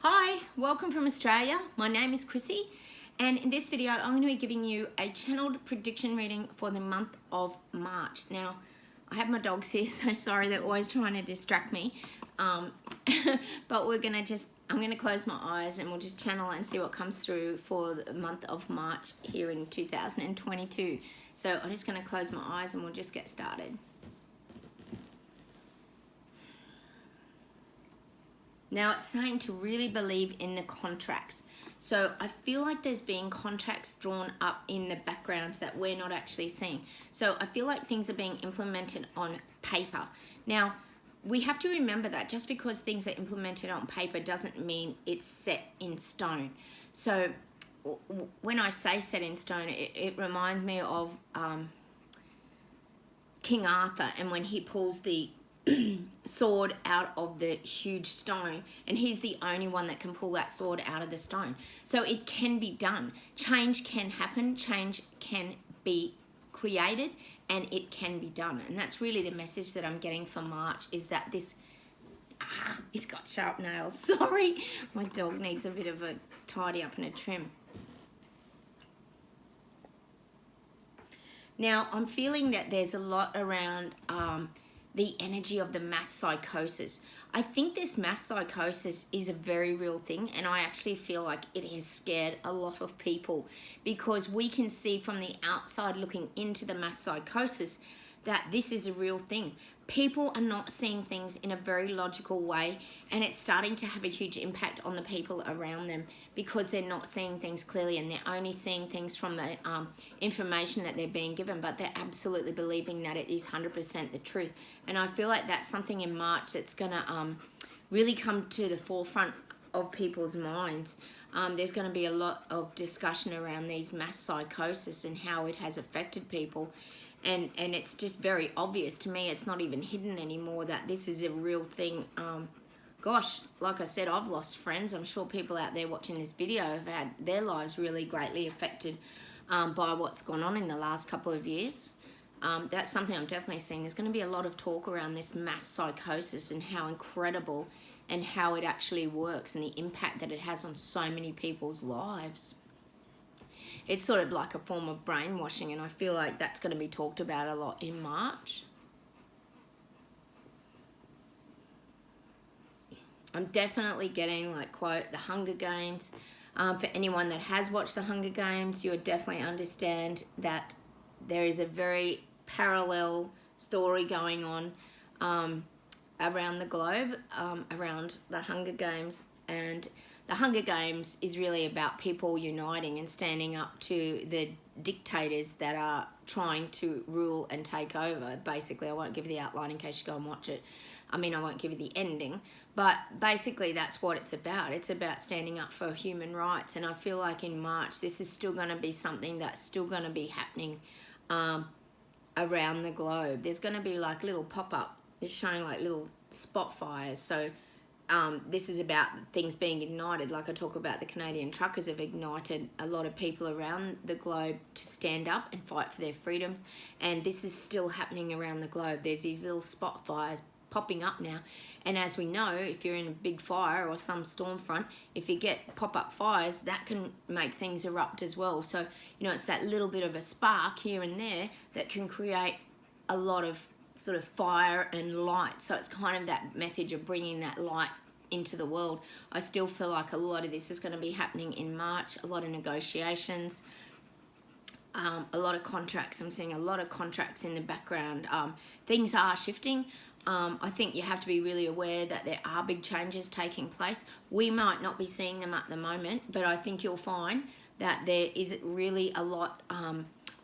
Hi, welcome from Australia. My name is Chrissy, and in this video I'm going to be giving you a channeled prediction reading for the month of March. Now, I have my dogs here, so sorry, they're always trying to distract me. But I'm going to close my eyes and we'll just channel and see what comes through for the month of March here in 2022. So I'm just going to close my eyes and we'll just get started. Now it's saying to really believe in the contracts. So I feel like there's been contracts drawn up in the backgrounds that we're not actually seeing. So I feel like things are being implemented on paper. Now, we have to remember that just because things are implemented on paper doesn't mean it's set in stone. So when I say set in stone, it reminds me of King Arthur, and when he pulls the sword out of the huge stone, and he's the only one that can pull that sword out of the stone. So it can be done. Change can happen, change can be created, and it can be done. And that's really the message that I'm getting for March, is that this he's got sharp nails. Sorry, my dog needs a bit of a tidy up and a trim. Now I'm feeling that there's a lot around the energy of the mass psychosis. I think this mass psychosis is a very real thing, and I actually feel like it has scared a lot of people, because we can see from the outside looking into the mass psychosis that this is a real thing. People are not seeing things in a very logical way, and it's starting to have a huge impact on the people around them because they're not seeing things clearly, and they're only seeing things from the information that they're being given, but they're absolutely believing that it is 100% the truth. And I feel like that's something in March that's going to really come to the forefront of people's minds. There's going to be a lot of discussion around these mass psychosis and how it has affected people. And it's just very obvious to me. It's not even hidden anymore that this is a real thing. Gosh, like I said, I've lost friends. I'm sure people out there watching this video have had their lives really greatly affected by what's gone on in the last couple of years. That's something I'm definitely seeing. There's going to be a lot of talk around this mass psychosis and how incredible and how it actually works and the impact that it has on so many people's lives. It's sort of like a form of brainwashing, and I feel like that's going to be talked about a lot in March. I'm definitely getting, like, quote, the Hunger Games. For anyone that has watched the Hunger Games, you would definitely understand that there is a very parallel story going on around the globe, around the Hunger Games. And the Hunger Games is really about people uniting and standing up to the dictators that are trying to rule and take over. Basically, I won't give you the outline in case you go and watch it. I mean, I won't give you the ending. But basically, that's what it's about. It's about standing up for human rights. And I feel like in March, this is still going to be something that's still going to be happening around the globe. There's going to be like little pop-up. It's showing like little spot fires. So this is about things being ignited. Like I talk about, the Canadian truckers have ignited a lot of people around the globe to stand up and fight for their freedoms. And this is still happening around the globe. There's these little spot fires popping up now. And as we know, if you're in a big fire or some storm front, if you get pop-up fires, that can make things erupt as well. So, you know, it's that little bit of a spark here and there that can create a lot of sort of fire and light. So it's kind of that message of bringing that light into the world. I still feel like a lot of this is going to be happening in March. A lot of negotiations, a lot of contracts. I'm seeing a lot of contracts in the background. Things are shifting. I think you have to be really aware that there are big changes taking place. We might not be seeing them at the moment, but I think you'll find that there is really a lot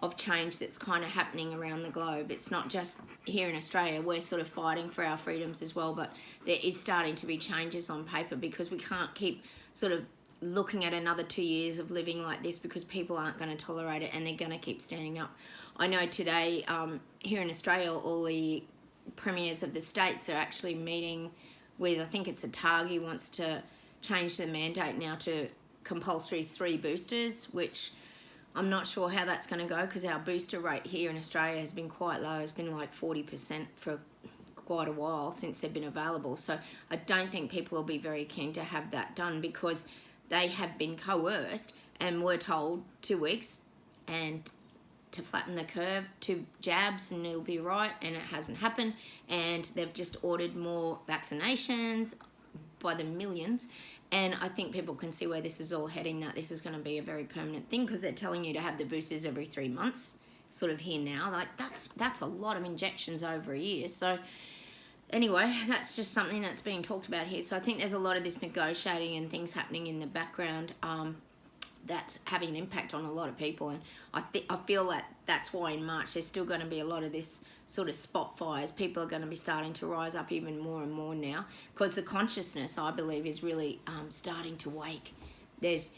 of change that's kind of happening around the globe. It's not just here in Australia. We're sort of fighting for our freedoms as well, but there is starting to be changes on paper, because we can't keep sort of looking at another 2 years of living like this, because people aren't going to tolerate it and they're going to keep standing up. I know today here in Australia, all the premiers of the states are actually meeting with, I think it's Otago wants to change the mandate now to compulsory 3 boosters, which I'm not sure how that's going to go, because our booster rate here in Australia has been quite low. It's been like 40% for quite a while since they've been available. So I don't think people will be very keen to have that done, because they have been coerced and were told 2 weeks and to flatten the curve, 2 jabs and it'll be right, and it hasn't happened. And they've just ordered more vaccinations by the millions. And I think people can see where this is all heading, that this is going to be a very permanent thing, because they're telling you to have the boosters every 3 months, sort of here now. Like, that's a lot of injections over a year. So anyway, that's just something that's being talked about here. So I think there's a lot of this negotiating and things happening in the background that's having an impact on a lot of people. And I feel like that's why in March there's still going to be a lot of this sort of spot fires. People are going to be starting to rise up even more and more now, because the consciousness, I believe, is really starting to wake. There's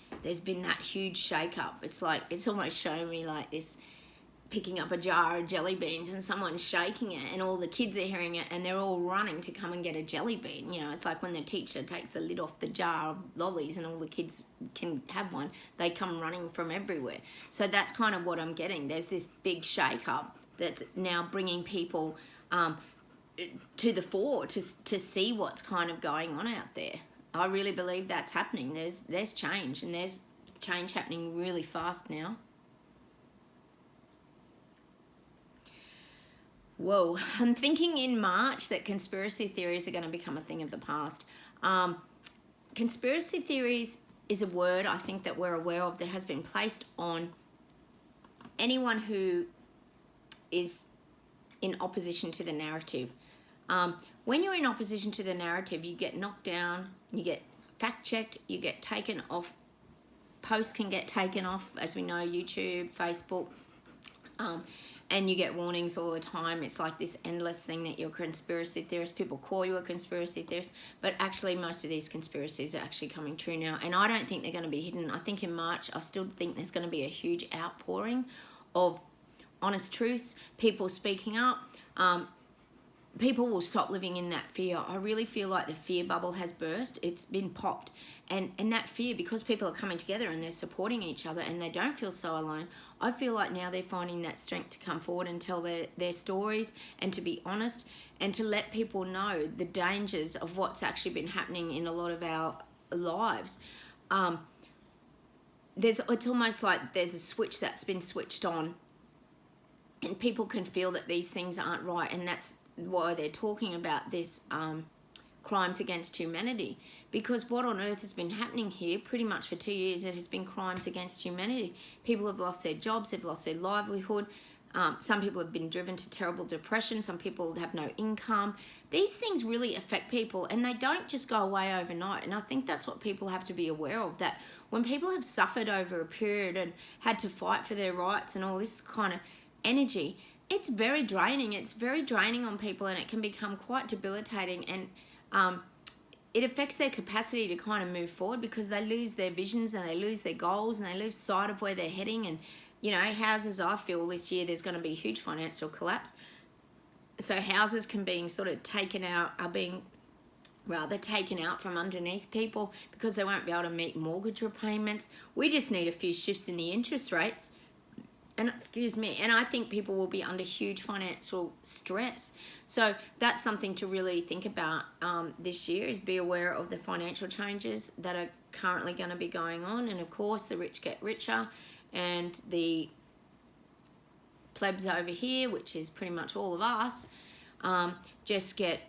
been that huge shake up. It's like, it's almost showing me like this, picking up a jar of jelly beans and someone's shaking it and all the kids are hearing it and they're all running to come and get a jelly bean. You know, it's like when the teacher takes the lid off the jar of lollies and all the kids can have one, they come running from everywhere. So that's kind of what I'm getting. There's this big shake up that's now bringing people to the fore to see what's kind of going on out there. I really believe that's happening. There's change, and there's change happening really fast now. Whoa, I'm thinking in March that conspiracy theories are going to become a thing of the past. Conspiracy theories is a word I think that we're aware of that has been placed on anyone who is in opposition to the narrative. When you're in opposition to the narrative, you get knocked down, you get fact-checked, you get taken off. Posts can get taken off, as we know, YouTube, Facebook. And you get warnings all the time. It's like this endless thing that you're a conspiracy theorist. People call you a conspiracy theorist, but actually most of these conspiracies are actually coming true now. And I don't think they're going to be hidden. I think in March, I still think there's going to be a huge outpouring of honest truths, people speaking up. People will stop living in that fear. I really feel like the fear bubble has burst. It's been popped. And that fear, because people are coming together and they're supporting each other and they don't feel so alone, I feel like now they're finding that strength to come forward and tell their stories and to be honest and to let people know the dangers of what's actually been happening in a lot of our lives. It's almost like there's a switch that's been switched on, and people can feel that these things aren't right, and that's why they're talking about this crimes against humanity, because what on earth has been happening here pretty much for 2 years, it has been crimes against humanity. People have lost their jobs, they've lost their livelihood. Some people have been driven to terrible depression. Some people have no income. These things really affect people, and they don't just go away overnight. And I think that's what people have to be aware of, that when people have suffered over a period and had to fight for their rights and all this kind of energy, it's very draining. It's very draining on people, and it can become quite debilitating, and it affects their capacity to kind of move forward, because they lose their visions and they lose their goals and they lose sight of where they're heading. And, you know, houses, I feel this year there's going to be a huge financial collapse. So houses can be sort of taken out from underneath people, because they won't be able to meet mortgage repayments. We just need a few shifts in the interest rates. And I think people will be under huge financial stress. So that's something to really think about this year, is be aware of the financial changes that are currently going to be going on. And of course, the rich get richer, and the plebs over here, which is pretty much all of us, just get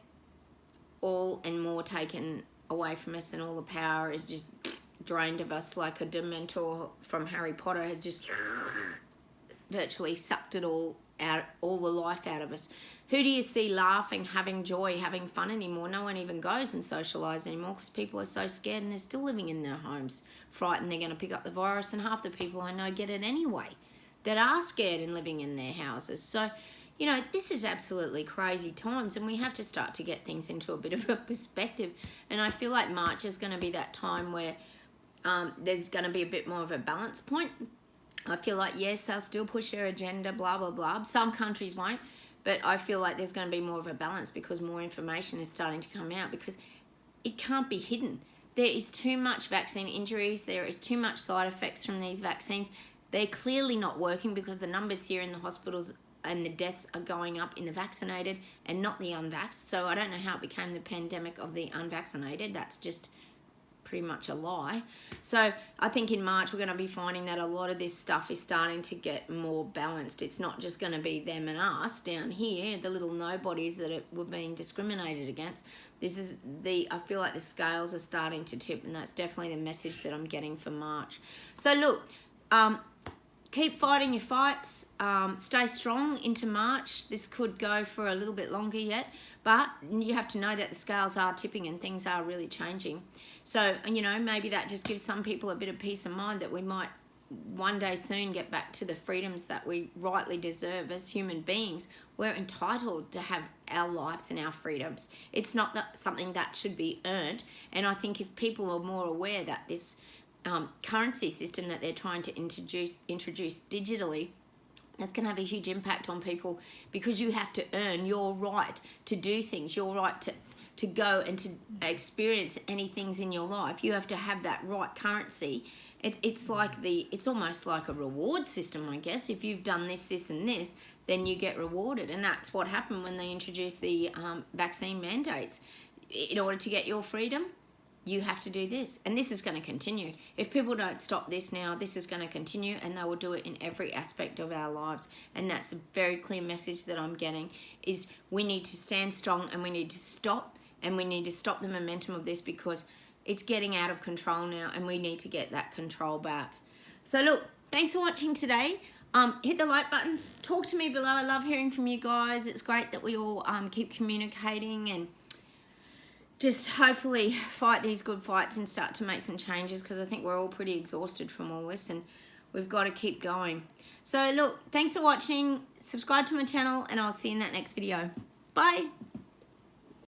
all and more taken away from us, and all the power is just drained of us, like a Dementor from Harry Potter has just virtually sucked it all out, all the life out of us. Who do you see laughing, having joy, having fun anymore? No one even goes and socialise anymore, because people are so scared, and they're still living in their homes, frightened they're going to pick up the virus. And half the people I know get it anyway, that are scared and living in their houses. So, you know, this is absolutely crazy times, and we have to start to get things into a bit of a perspective. And I feel like March is going to be that time where there's going to be a bit more of a balance point. I feel like, yes, they'll still push their agenda, blah, blah, blah. Some countries won't, but I feel like there's going to be more of a balance, because more information is starting to come out, because it can't be hidden. There is too much vaccine injuries. There is too much side effects from these vaccines. They're clearly not working, because the numbers here in the hospitals and the deaths are going up in the vaccinated and not the unvaxxed. So I don't know how it became the pandemic of the unvaccinated. That's just pretty much a lie. So I think in March we're going to be finding that a lot of this stuff is starting to get more balanced. It's not just going to be them and us down here, the little nobodies that were being discriminated against. I feel like the scales are starting to tip, and that's definitely the message that I'm getting for March. So look, keep fighting your fights. Stay strong into March. This could go for a little bit longer yet, but you have to know that the scales are tipping and things are really changing. So, maybe that just gives some people a bit of peace of mind that we might one day soon get back to the freedoms that we rightly deserve as human beings. We're entitled to have our lives and our freedoms. It's not something that should be earned. And I think if people are more aware that this currency system that they're trying to introduce digitally, that's going to have a huge impact on people, because you have to earn your right to do things, your right to go and to experience any things in your life. You have to have that right currency. It's almost like a reward system, I guess. If you've done this, this, and this, then you get rewarded, and that's what happened when they introduced the vaccine mandates. In order to get your freedom, you have to do this, and this is going to continue. If people don't stop this now, this is going to continue, and they will do it in every aspect of our lives. And that's a very clear message that I'm getting, is we need to stand strong, and we need to stop the momentum of this, because it's getting out of control now, and we need to get that control back. So look, thanks for watching today. Hit the like buttons, talk to me below. I love hearing from you guys. It's great that we all keep communicating, and just hopefully fight these good fights and start to make some changes, because I think we're all pretty exhausted from all this, and we've got to keep going. So look, thanks for watching. Subscribe to my channel, and I'll see you in that next video. Bye.